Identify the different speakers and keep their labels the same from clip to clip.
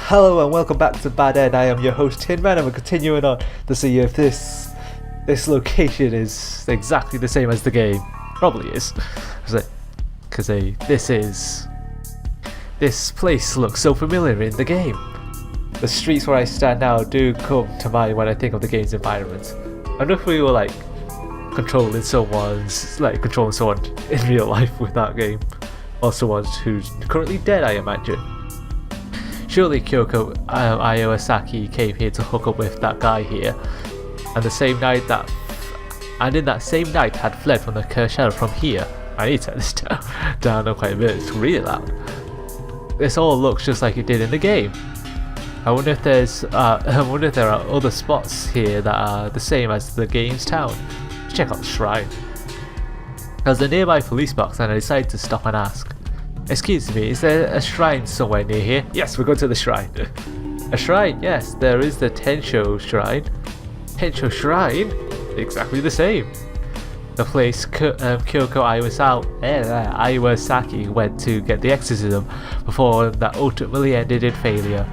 Speaker 1: Hello and welcome back to Bad End. I am your host Tinman, and we're continuing on to see if this location is exactly the same as the game. Probably is, because this place looks so familiar in the game. The streets where I stand now do come to mind when I think of the game's environment. I wonder if we were controlling someone in real life with that game, or someone who's currently dead, I imagine. Surely Kyoko Iwasaki came here to hook up with that guy here, and in that same night had fled from the cursed shadow from here. I need to turn this down quite a bit, it's really loud. This all looks just like it did in the game. I wonder if there are other spots here that are the same as the game's town. Let's check out the shrine. There's a nearby police box and I decided to stop and ask. Excuse me, is there a shrine somewhere near here? Yes, we're going to the shrine. A shrine? Yes, there is the Tensho shrine. Tensho shrine? Exactly the same. The place Kyoko Iwasaki went to get the exorcism before that ultimately ended in failure.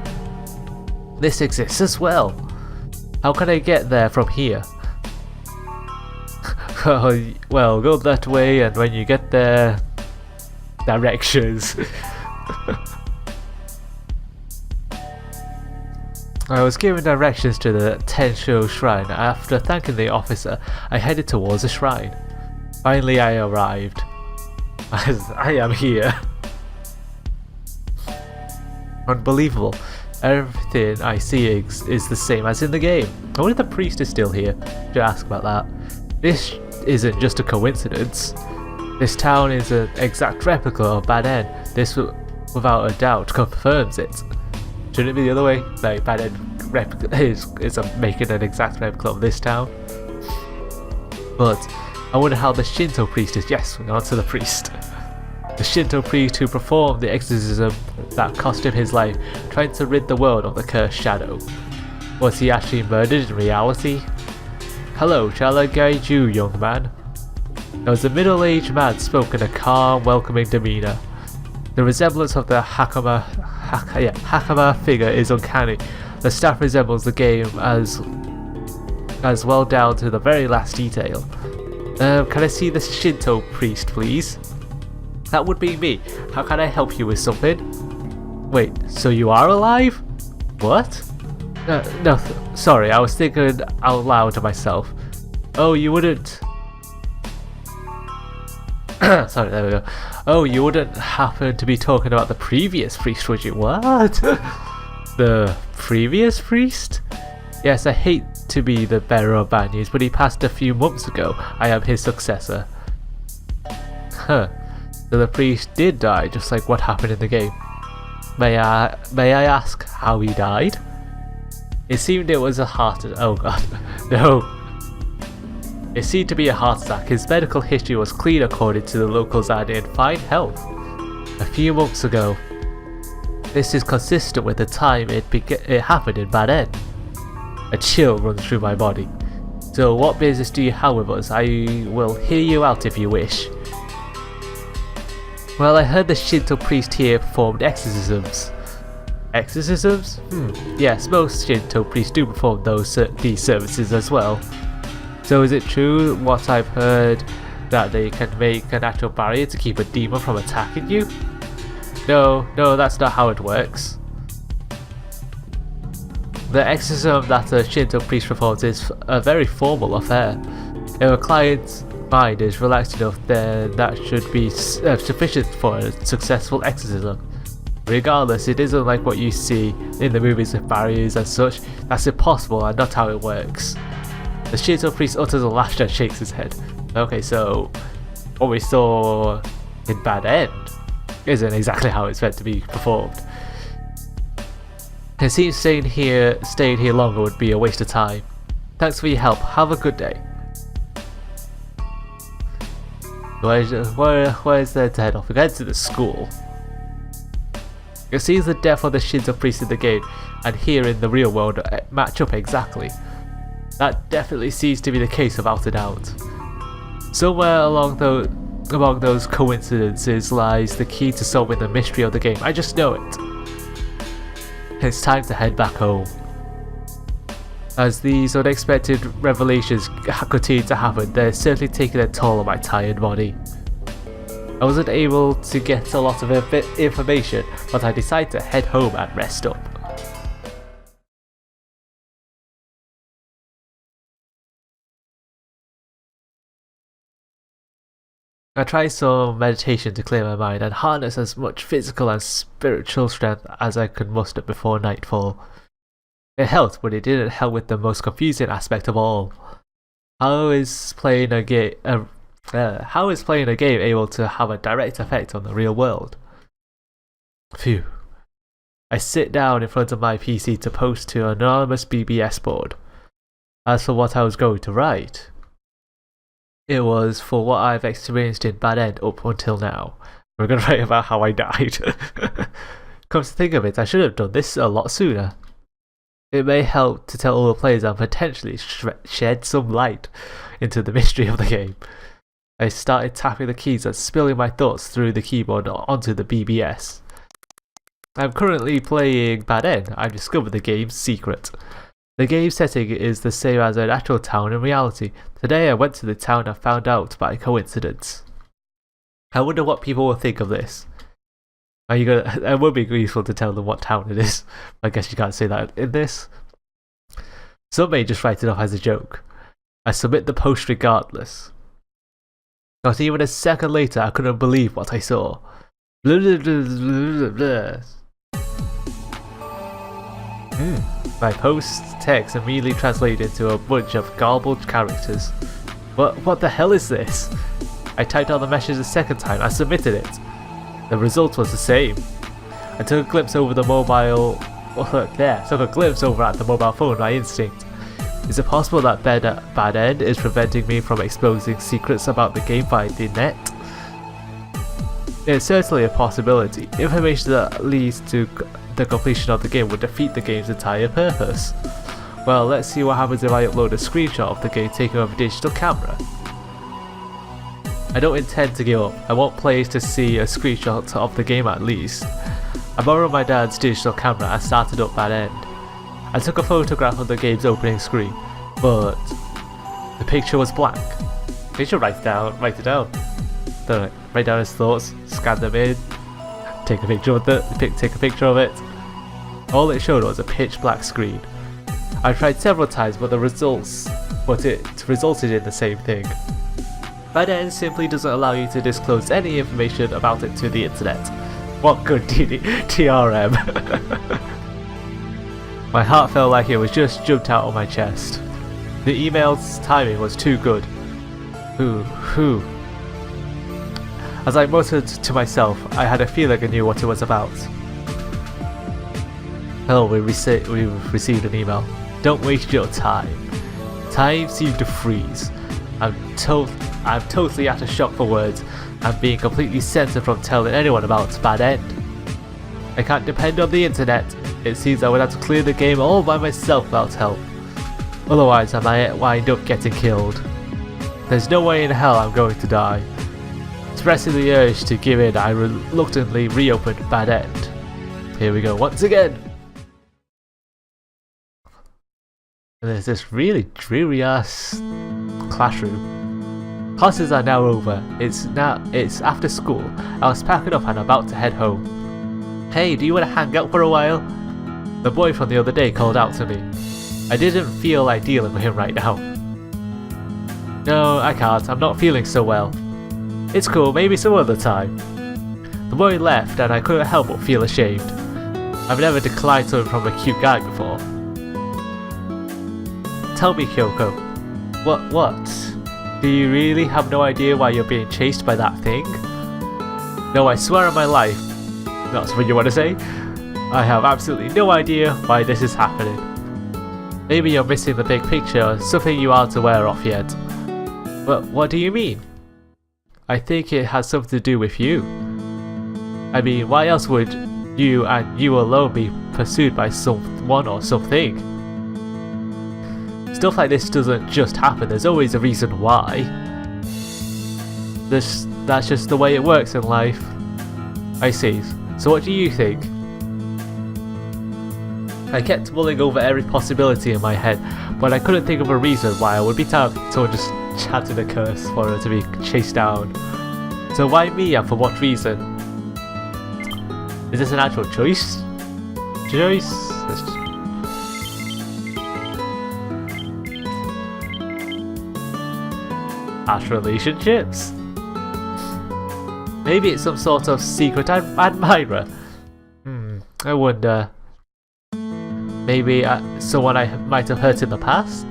Speaker 1: This exists as well. How can I get there from here? Well, go that way, and when you get there, directions. I was given directions to the Tensho shrine. After thanking the officer, I headed towards the shrine. Finally, I arrived. I am here. Unbelievable. Everything I see is the same as in the game. I wonder if the priest is still here to ask about that. This isn't just a coincidence. This town is an exact replica of Bad End. This, without a doubt, confirms it. Shouldn't it be the other way? Like, Bad End is making an exact replica of this town? But I wonder how the Shinto priest is. Yes, we're on to the priest. The Shinto priest who performed the exorcism that cost him his life, trying to rid the world of the cursed shadow. Was he actually murdered in reality? Hello, shall I guide you, young man? There was a middle-aged man spoke in a calm, welcoming demeanour. The resemblance of the Hakama figure is uncanny. The staff resembles the game as well down to the very last detail. Can I see the Shinto priest, please? That would be me. How can I help you with something? Wait, so you are alive? What? No, sorry, I was thinking out loud to myself. Oh, you wouldn't... Sorry, there we go. Oh, you wouldn't happen to be talking about the previous priest, would you? What? The previous priest? Yes, I hate to be the bearer of bad news, but he passed a few months ago. I am his successor. Huh. So the priest did die, just like what happened in the game. May I ask how he died? It seemed it was a heart attack. Oh god, no. It seemed to be a heart attack. His medical history was clean according to the locals and in fine health. A few months ago. This is consistent with the time it happened in Bad End. A chill runs through my body. So what business do you have with us? I will hear you out if you wish. Well, I heard the Shinto priest here performed exorcisms. Exorcisms? Yes, most Shinto priests do perform these services as well. So is it true what I've heard, that they can make a natural barrier to keep a demon from attacking you? No, that's not how it works. The exorcism that a Shinto priest performs is a very formal affair. If a client's mind is relaxed enough, then that should be sufficient for a successful exorcism. Regardless, it isn't like what you see in the movies with barriers and such. That's impossible and not how it works. The Shinto priest utters a laugh and shakes his head. Okay, so what we saw in Bad End isn't exactly how it's meant to be performed. It seems staying here longer would be a waste of time. Thanks for your help. Have a good day. Where is there to head off? We're going to the school. It seems the death of the Shinto priest in the game and here in the real world match up exactly. That definitely seems to be the case without a doubt. Somewhere among those coincidences lies the key to solving the mystery of the game. I just know it. It's time to head back home. As these unexpected revelations continue to happen, they're certainly taking a toll on my tired body. I wasn't able to get a lot of information, but I decided to head home and rest up. I tried some meditation to clear my mind and harness as much physical and spiritual strength as I could muster before nightfall. It helped, but it didn't help with the most confusing aspect of all. How is playing a game able to have a direct effect on the real world? Phew. I sit down in front of my PC to post to an anonymous BBS board. As for what I was going to write, it was for what I've experienced in Bad End up until now. We're going to write about how I died. Come to think of it, I should have done this a lot sooner. It may help to tell all the players and potentially shed some light into the mystery of the game. I started tapping the keys and spilling my thoughts through the keyboard onto the BBS. I'm currently playing Bad End. I've discovered the game's secret. The game setting is the same as an actual town in reality. Today I went to the town and found out by coincidence. I wonder what people will think of this. Are you gonna? It would be useful to tell them what town it is. I guess you can't say that in this. Some may just write it off as a joke. I submit the post regardless. Not even a second later, I couldn't believe what I saw. Blah, blah, blah, blah, blah. My post text immediately translated into a bunch of garbled characters. What the hell is this? I typed out the message a second time and submitted it. The result was the same. I took a glimpse over the mobile. Took a glimpse over at the mobile phone by instinct. Is it possible that Bad End is preventing me from exposing secrets about the game via the net? It's certainly a possibility. Information that leads to the completion of the game would defeat the game's entire purpose. Well, let's see what happens if I upload a screenshot of the game taken with a digital camera. I don't intend to give up. I want players to see a screenshot of the game at least. I borrowed my dad's digital camera and started up Bad End. I took a photograph of the game's opening screen, but the picture was blank. He should write it down. Write down his thoughts, scan them in, take a picture of it. All it showed was a pitch black screen. I tried several times, but it resulted in the same thing. Bad End simply doesn't allow you to disclose any information about it to the internet. What good TRM? My heart felt like it was just jumped out of my chest. The email's timing was too good. Who? As I muttered to myself, I had a feeling I knew what it was about. Oh, we've received an email. Don't waste your time. Time seemed to freeze. I'm totally at a shock for words. I'm being completely censored from telling anyone about Bad End. I can't depend on the internet. It seems I would have to clear the game all by myself without help. Otherwise I might wind up getting killed. There's no way in hell I'm going to die. Expressing the urge to give in, I reluctantly reopened Bad End. Here we go once again. And there's this really dreary ass classroom. Classes are now over. It's after school. I was packing up and about to head home. Hey, do you want to hang out for a while? The boy from the other day called out to me. I didn't feel like dealing with him right now. No, I can't. I'm not feeling so well. It's cool, maybe some other time. The boy left and I couldn't help but feel ashamed. I've never declined something from a cute guy before. Tell me, Kyoko. What? Do you really have no idea why you're being chased by that thing? No, I swear on my life. That's what you want to say? I have absolutely no idea why this is happening. Maybe you're missing the big picture, something you aren't aware of yet. But what do you mean? I think it has something to do with you. I mean, why else would you and you alone be pursued by someone or something? Stuff like this doesn't just happen, there's always a reason why. That's just the way it works in life. I see. So what do you think? I kept mulling over every possibility in my head, but I couldn't think of a reason why I would be targeted. Someone just chanted a curse for her to be chased down. So why me and for what reason? Is this an actual choice? Past relationships? Maybe it's some sort of secret admirer. I wonder. Maybe someone I might have hurt in the past?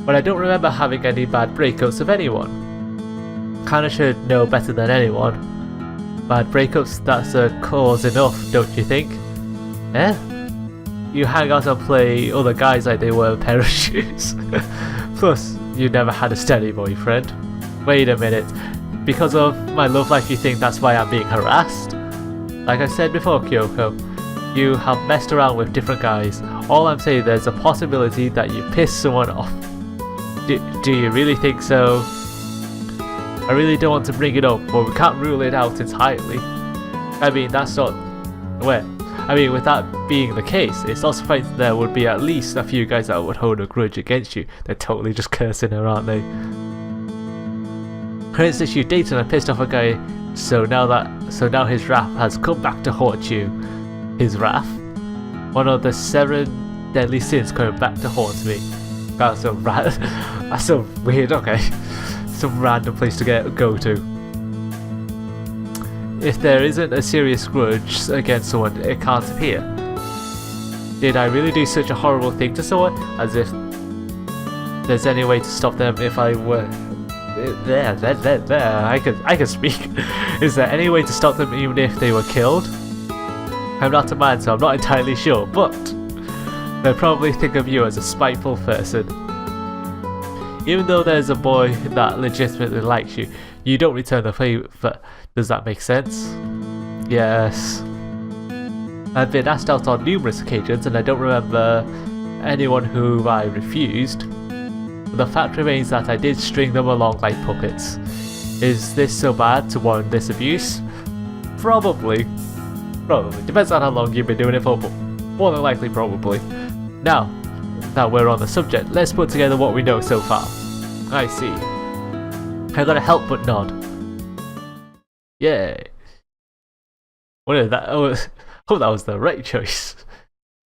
Speaker 1: But I don't remember having any bad breakups with anyone. Kinda should know better than anyone. Bad breakups, that's a cause enough, don't you think? Eh? You hang out and play other guys like they were a pair of shoes. Plus, you never had a steady boyfriend. Wait a minute. Because of my love life, you think that's why I'm being harassed? Like I said before, Kyoko, you have messed around with different guys. All I'm saying, there's a possibility that you pissed someone off. Do you really think so? I really don't want to bring it up, but we can't rule it out entirely. I mean, that's not... Well, I mean, with that being the case, it's not surprising there would be at least a few guys that would hold a grudge against you. They're totally just cursing her, aren't they? For instance, you dated and pissed off a guy, so now his wrath has come back to haunt you. His wrath? One of the 7 deadly sins coming back to haunt me. That's so that's so weird, okay. Some random place to go to. If there isn't a serious grudge against someone, it can't appear. Did I really do such a horrible thing to someone? As if there's any way to stop them if I were... I can speak. Is there any way to stop them even if they were killed? I'm not a man, so I'm not entirely sure, but they'll probably think of you as a spiteful person. Even though there's a boy that legitimately likes you, you don't return the favour. Does that make sense? Yes. I've been asked out on numerous occasions and I don't remember anyone who I refused. But the fact remains that I did string them along like puppets. Is this so bad to warrant this abuse? Probably. Depends on how long you've been doing it for, but more than likely probably. Now that we're on the subject, let's put together what we know so far. I see. I gotta help but nod. Yay. What is that? Hope that was the right choice.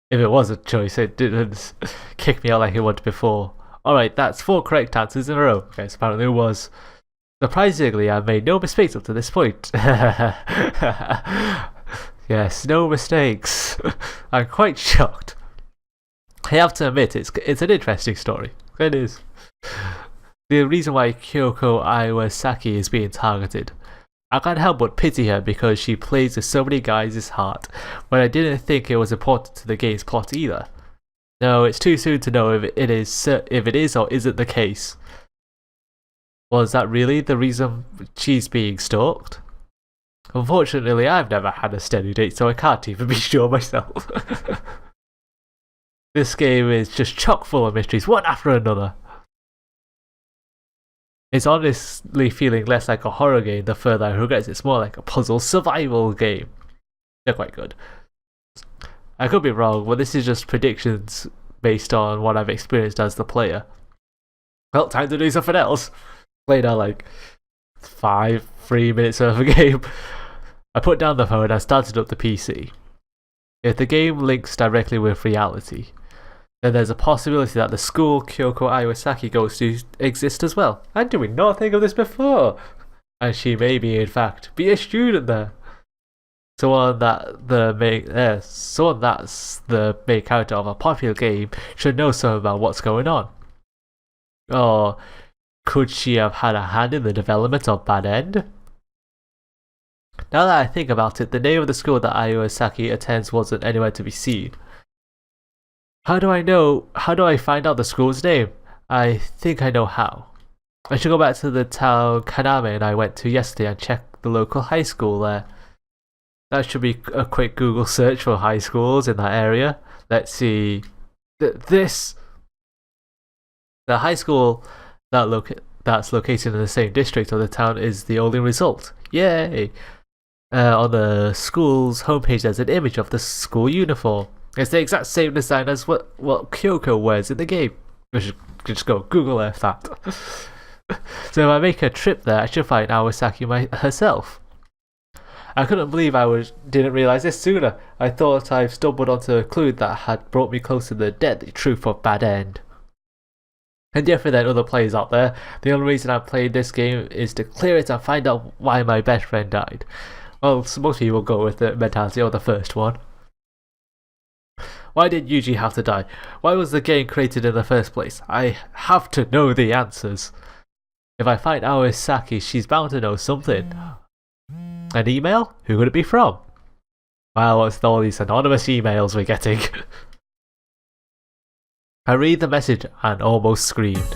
Speaker 1: If it was a choice, it didn't kick me out like it would before. Alright, that's 4 correct answers in a row. Okay, so apparently it was. Surprisingly, I've made no mistakes up to this point. Yes, no mistakes. I'm quite shocked. I have to admit, it's an interesting story. It is. The reason why Kyoko Iwasaki is being targeted. I can't help but pity her because she plays with so many guys' heart, but I didn't think it was important to the game's plot either. No, it's too soon to know if it is or isn't the case. Was that really the reason she's being stalked? Unfortunately, I've never had a steady date, so I can't even be sure myself. This game is just chock full of mysteries, one after another. It's honestly feeling less like a horror game the further I progress. It's more like a puzzle survival game. They're quite good. I could be wrong, but this is just predictions based on what I've experienced as the player. Well, time to do something else. Played out like 3 minutes of a game. I put down the phone and I started up the PC. If the game links directly with reality, then there's a possibility that the school Kyoko Iwasaki goes to exists as well. And did we not think of this before? And she may be, in fact, be a student there. Someone that's the main character of a popular game should know something about what's going on. Or could she have had a hand in the development of Bad End? Now that I think about it, the name of the school that Iwasaki attends wasn't anywhere to be seen. How do I find out the school's name? I think I know how. I should go back to the town Kaname and I went to yesterday and check the local high school there. That should be a quick Google search for high schools in that area. Let's see. The high school that's located in the same district of the town is the only result. Yay! On the school's homepage there's an image of the school uniform. It's the exact same design as what Kyoko wears in the game. We should just go Google Earth that. So if I make a trip there, I should find Awasaki herself. I couldn't believe didn't realise this sooner. I thought I've stumbled onto a clue that had brought me closer to the deadly truth of Bad End. And different than other players out there, the only reason I'm playing this game is to clear it and find out why my best friend died. Well, most people will go with the mentality of the first one. Why did Yuji have to die? Why was the game created in the first place? I have to know the answers. If I find Awasaki, she's bound to know something. An email? Who could it be from? Wow, what's all these anonymous emails we're getting? I read the message and almost screamed.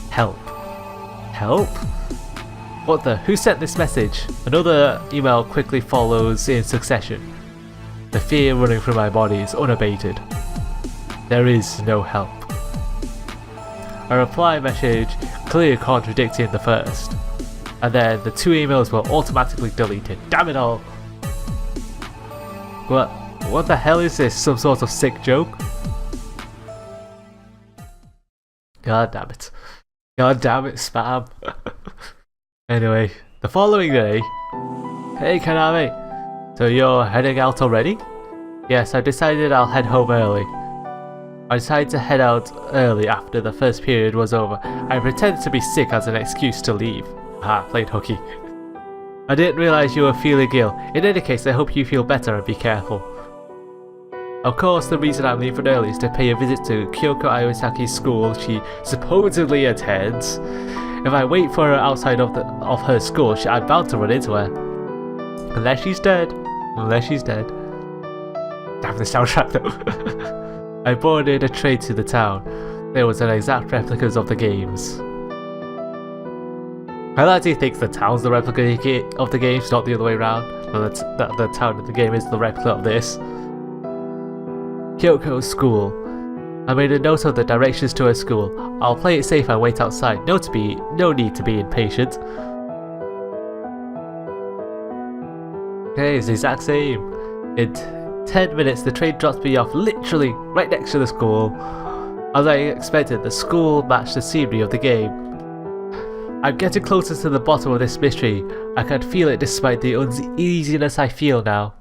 Speaker 1: Help. Help? What the? Who sent this message? Another email quickly follows in succession. The fear running through my body is unabated. There is no help. A reply message clearly contradicting the first. And then the two emails were automatically deleted. Damn it all! What the hell is this? Some sort of sick joke? God damn it. God damn it, spam. Anyway, the following day... Hey Kaname! So you're heading out already? Yes, I decided I'll head home early. I decided to head out early after the first period was over. I pretended to be sick as an excuse to leave. Played hooky. I didn't realise you were feeling ill. In any case, I hope you feel better and be careful. Of course, the reason I'm leaving early is to pay a visit to Kyoko Iwasaki's school she supposedly attends. If I wait for her outside of her school, I'm bound to run into her. Unless she's dead. Unless she's dead. Damn the soundtrack though. I boarded a train to the town. There was an exact replicas of the games. I like to think the town's the replica of the games, not the other way around. That the town of the game is the replica of this. Kyoko's school. I made a note of the directions to her school. I'll play it safe and wait outside. No need to be impatient. Okay, it's the exact same. In 10 minutes, the train dropped me off literally right next to the school. As I expected, the school matched the scenery of the game. I'm getting closer to the bottom of this mystery. I can feel it despite the uneasiness I feel now.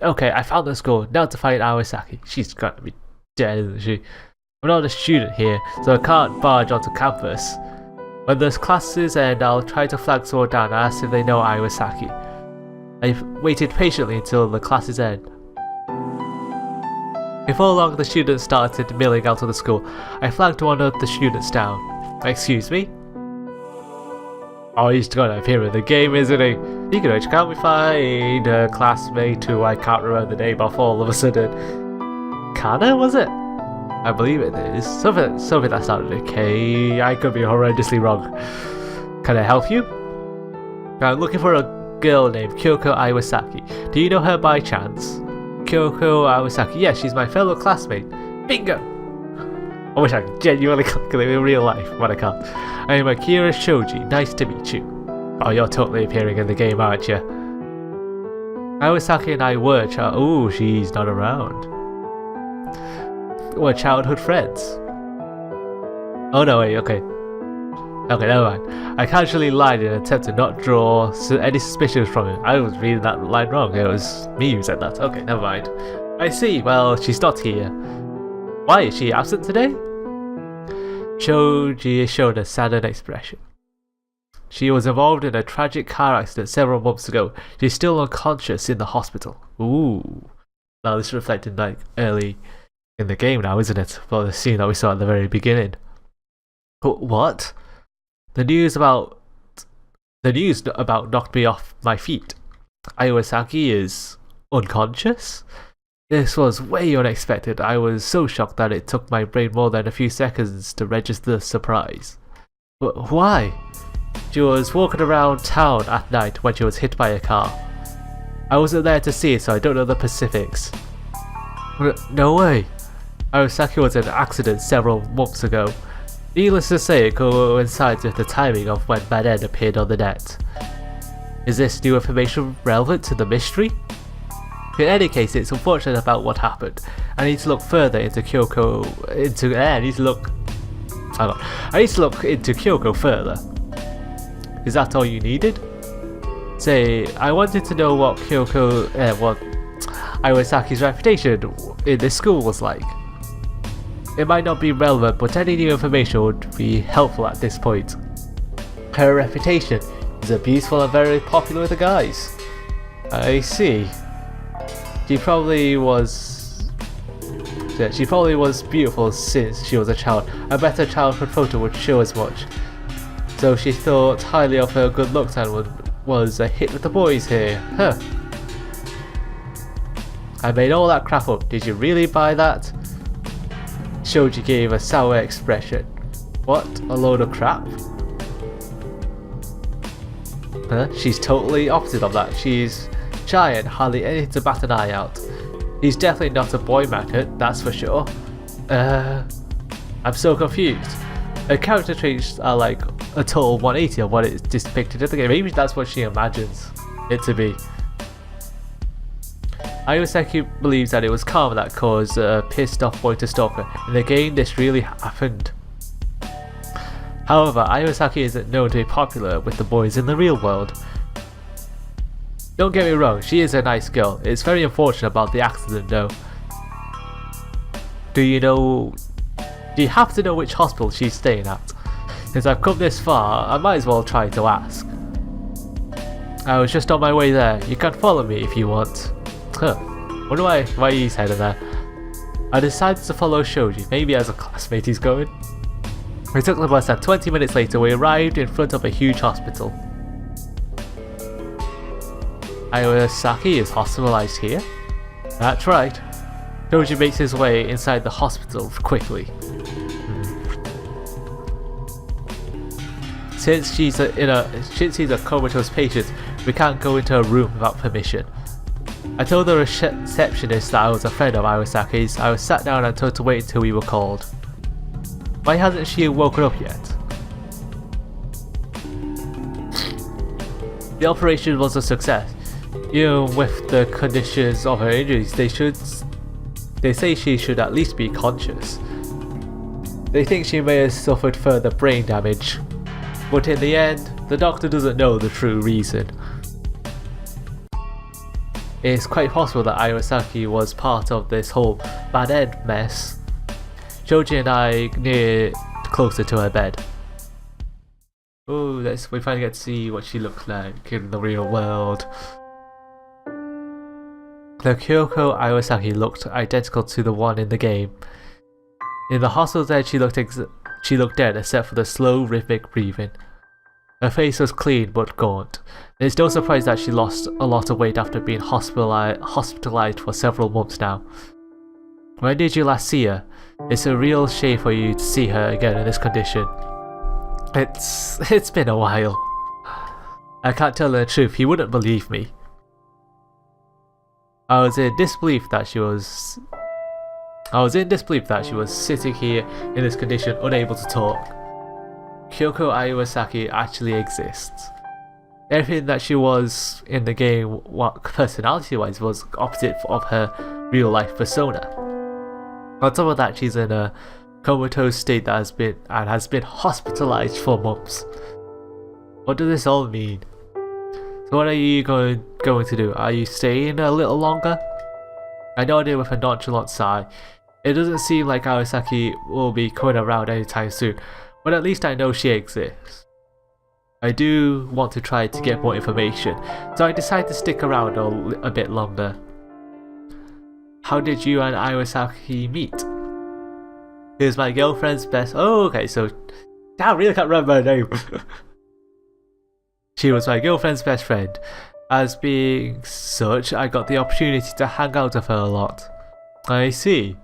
Speaker 1: Okay, I found the school. Now to find Awasaki. She's got to be dead, isn't she? I'm not a student here, so I can't barge onto campus. When the classes end, I'll try to flag someone down and ask if they know Awasaki. I've waited patiently until the classes end. Before long, the students started milling out of the school. I flagged one of the students down. Excuse me? Oh, he's gonna appear in the game, isn't he? Speaking of which, can't we find a classmate who I can't remember the name of all of a sudden? Kana, was it? I believe it is. Something that started with K. I could be horrendously wrong. Can I help you? I'm looking for a girl named Kyoko Iwasaki. Do you know her by chance? Kyoko Iwasaki. Yes, she's my fellow classmate. Bingo! I wish I could genuinely click it in real life, but I can't. I am Akira Shoji. Nice to meet you. Oh, you're totally appearing in the game, aren't you? Iwasaki and I were ooh, she's not around. We're childhood friends. Oh no, wait, okay. Okay, never mind. I casually lied in an attempt to not draw any suspicions from him. I was reading that line wrong. It was me who said that. Okay, never mind. I see. Well, she's not here. Why? Is she absent today? Shoji showed a saddened expression. She was involved in a tragic car accident several months ago. She's still unconscious in the hospital. Ooh. Now this is reflected like early in the game now, isn't it? Well, the scene that we saw at the very beginning. What? The news about knocked me off my feet. Iwasaki is unconscious? This was way unexpected. I was so shocked that it took my brain more than a few seconds to register the surprise. But why? She was walking around town at night when she was hit by a car. I wasn't there to see it, so I don't know the specifics. No way. Iwasaki was in an accident several months ago. Needless to say, it coincides with the timing of when Bad End appeared on the net. Is this new information relevant to the mystery? In any case, it's unfortunate about what happened. I need to look further into Kyoko. I need to look. Hang on. I need to look into Kyoko further. Is that all you needed? Say, I wanted to know what what Iwasaki's reputation in this school was like. It might not be relevant, but any new information would be helpful at this point. Her reputation is beautiful and very popular with the guys. I see. She probably was beautiful since she was a child. I bet her childhood photo would show as much. So she thought highly of her good looks and was a hit with the boys here. Huh. I made all that crap up. Did you really buy that? Shoji gave a sour expression. What? A load of crap? Huh? She's totally opposite of that. She's shy and hardly anything to bat an eye out. He's definitely not a boy magnet, that's for sure. I'm so confused. Her character traits are like a total 180 of what is depicted in the game. Maybe that's what she imagines it to be. Iwasaki believes that it was karma that caused a pissed off boy to stalk her. In the game, this really happened. However, Iwasaki isn't known to be popular with the boys in the real world. Don't get me wrong, she is a nice girl. It's very unfortunate about the accident though. Do you happen to know which hospital she's staying at? Since I've come this far, I might as well try to ask. I was just on my way there. You can follow me if you want. Huh. Wonder why he's heading there. I decided to follow Shoji, maybe as a classmate he's going. We took the bus and 20 minutes later we arrived in front of a huge hospital. Iwasaki is hospitalized here? That's right. Shoji makes his way inside the hospital quickly. Since he's a comatose patient, we can't go into a room without permission. I told the receptionist that I was a friend of Iwasaki's. I was sat down and told to wait until we were called. Why hasn't she woken up yet? The operation was a success. Even with the conditions of her injuries, they say she should at least be conscious. They think she may have suffered further brain damage, but in the end, the doctor doesn't know the true reason. It's quite possible that Iwasaki was part of this whole bad end mess. Shoji and I near closer to her bed. Oh, we finally get to see what she looks like in the real world. The Kyoko Iwasaki looked identical to the one in the game. In the hospital bed, she looked dead except for the slow, rhythmic breathing. Her face was clean but gaunt. It's no surprise that she lost a lot of weight after being hospitalized for several months now. When did you last see her? It's a real shame for you to see her again in this condition. It's been a while. I can't tell her the truth, he wouldn't believe me. I was in disbelief that she was sitting here in this condition, unable to talk. Kyoko Iwasaki actually exists. Everything that she was in the game, personality-wise, was opposite of her real-life persona. On top of that, she's in a comatose state that has been hospitalized for months. What does this all mean? So what are you going to do? Are you staying a little longer? I nodded with a nonchalant sigh. It doesn't seem like Iwasaki will be coming around anytime soon, but at least I know she exists. I do want to try to get more information, so I decided to stick around a bit longer. How did you and Iwasaki meet? He was my girlfriend's best. Oh, okay, so I really can't remember her name. She was my girlfriend's best friend. As being such, I got the opportunity to hang out with her a lot. I see.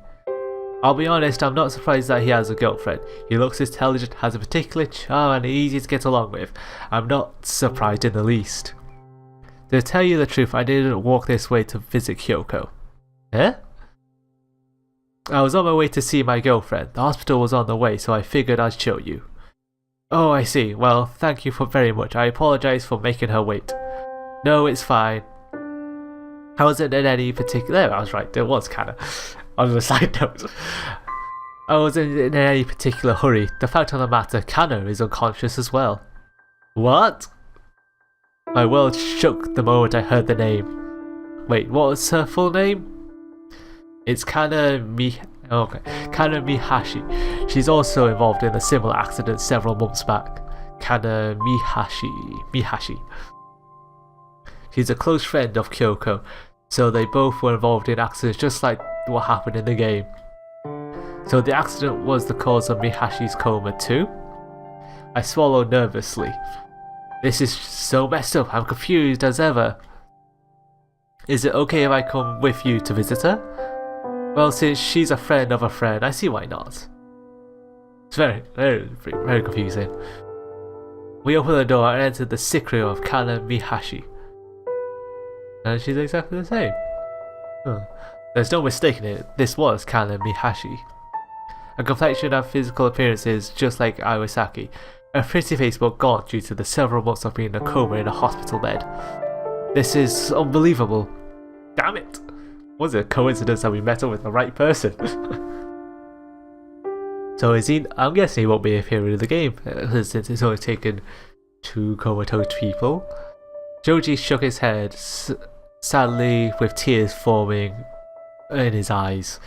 Speaker 1: I'll be honest, I'm not surprised that he has a girlfriend. He looks intelligent, has a particular charm, and easy to get along with. I'm not surprised in the least. To tell you the truth, I didn't walk this way to visit Kyoko. Eh? I was on my way to see my girlfriend. The hospital was on the way, so I figured I'd show you. Oh, I see. Well, thank you very much. I apologize for making her wait. No, it's fine. I wasn't in any particular. I was right. There was kind of on the side note. I wasn't in any particular hurry. The fact of the matter, Kana is unconscious as well. What? My world shook the moment I heard the name. Wait, what was her full name? It's Kana Mihashi. She's also involved in a similar accident several months back. Kana Mihashi. She's a close friend of Kyoko, so they both were involved in accidents just like what happened in the game. So the accident was the cause of Mihashi's coma too? I swallowed nervously. This is so messed up, I'm confused as ever. Is it okay if I come with you to visit her? Well, since she's a friend of a friend, I see why not. It's very confusing. We opened the door and entered the sick room of Kana Mihashi. And she's exactly the same. There's no mistaking it, this was Kana Mihashi. Her complexion and physical appearance is just like Iwasaki. Her pretty face but gone due to the several months of being in a coma in a hospital bed. This is unbelievable. Damn it! Was it a coincidence that we met up with the right person? So is he? I'm guessing he won't be appearing in the game, since it's only taken 2 comatose people. Joji shook his head, sadly with tears forming in his eyes.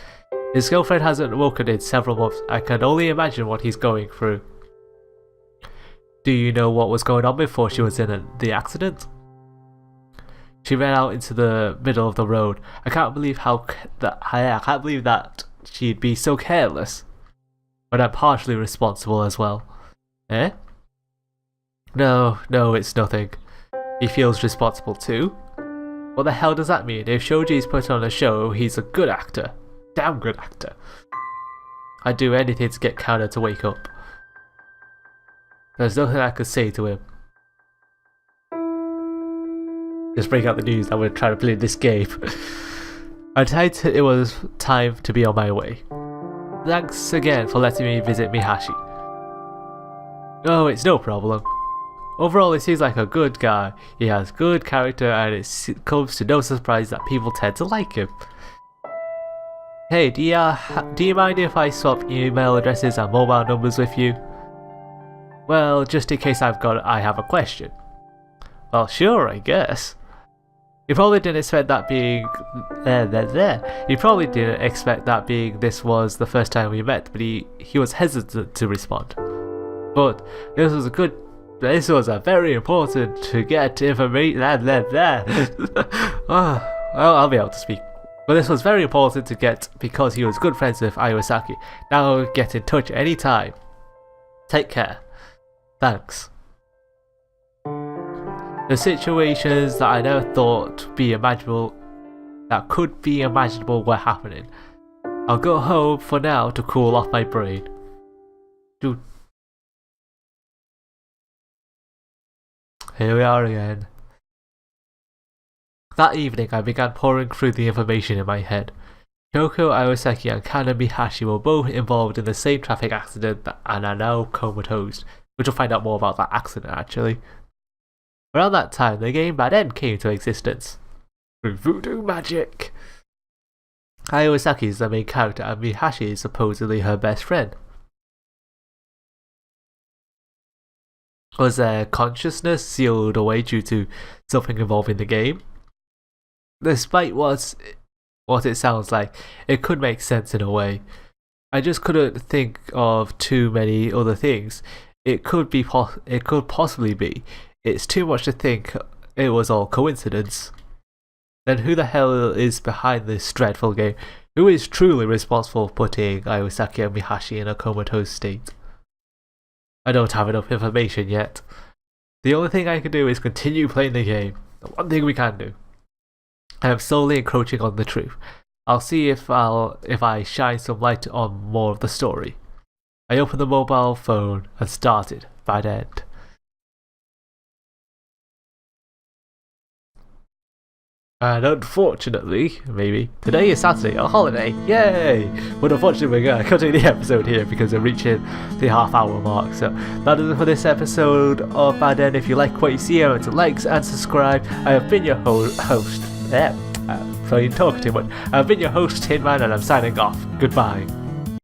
Speaker 1: His girlfriend hasn't woken in several months. I can only imagine what he's going through. Do you know what was going on before she was in the accident? She ran out into the middle of the road. I can't believe that she'd be so careless. But I'm partially responsible as well. Eh? No, it's nothing. He feels responsible too. What the hell does that mean? If Shoji's put on a show, he's a good actor. Damn good actor. I'd do anything to get Kana to wake up. There's nothing I could say to him. Just break out the news that we're trying to play this game. I decided it was time to be on my way. Thanks again for letting me visit Mihashi. No, it's no problem. Overall, he seems like a good guy. He has good character and it comes to no surprise that people tend to like him. Hey, do you mind if I swap email addresses and mobile numbers with you? Well, just in case I have a question. Well, sure, I guess. You probably didn't expect that being You probably didn't expect that being this was the first time we met, but he was hesitant to respond. But this was a very important to get information. I'll be able to speak. But this was very important to get because he was good friends with Iwasaki. Now get in touch anytime. Take care. Thanks. The situations that I never thought could be imaginable were happening. I'll go home for now to cool off my brain. Dude. Here we are again. That evening I began pouring through the information in my head. Kyoko Iwasaki and Kana Mihashi were both involved in the same traffic accident and are now comatose. Which we'll find out more about that accident actually. Around that time, the game Bad End came into existence. Through voodoo magic! Iwasaki is the main character and Mihashi is supposedly her best friend. Was their consciousness sealed away due to something involving the game? Despite what it sounds like, it could make sense in a way. I just couldn't think of too many other things. It could possibly be. It's too much to think it was all coincidence. Then who the hell is behind this dreadful game? Who is truly responsible for putting Iwasaki and Mihashi in a comatose state? I don't have enough information yet. The only thing I can do is continue playing the game. The one thing we can do. I am slowly encroaching on the truth. I'll see if I shine some light on more of the story. I opened the mobile phone and started Bad End. And unfortunately, maybe, today is Saturday, a holiday, yay! But unfortunately we're going to continue the episode here because we're reaching the half-hour mark. So that is it for this episode of Bad End. If you like what you see, remember to like and subscribe. I have been your host. I So you talk too much. I've been your host, Tinman, and I'm signing off. Goodbye.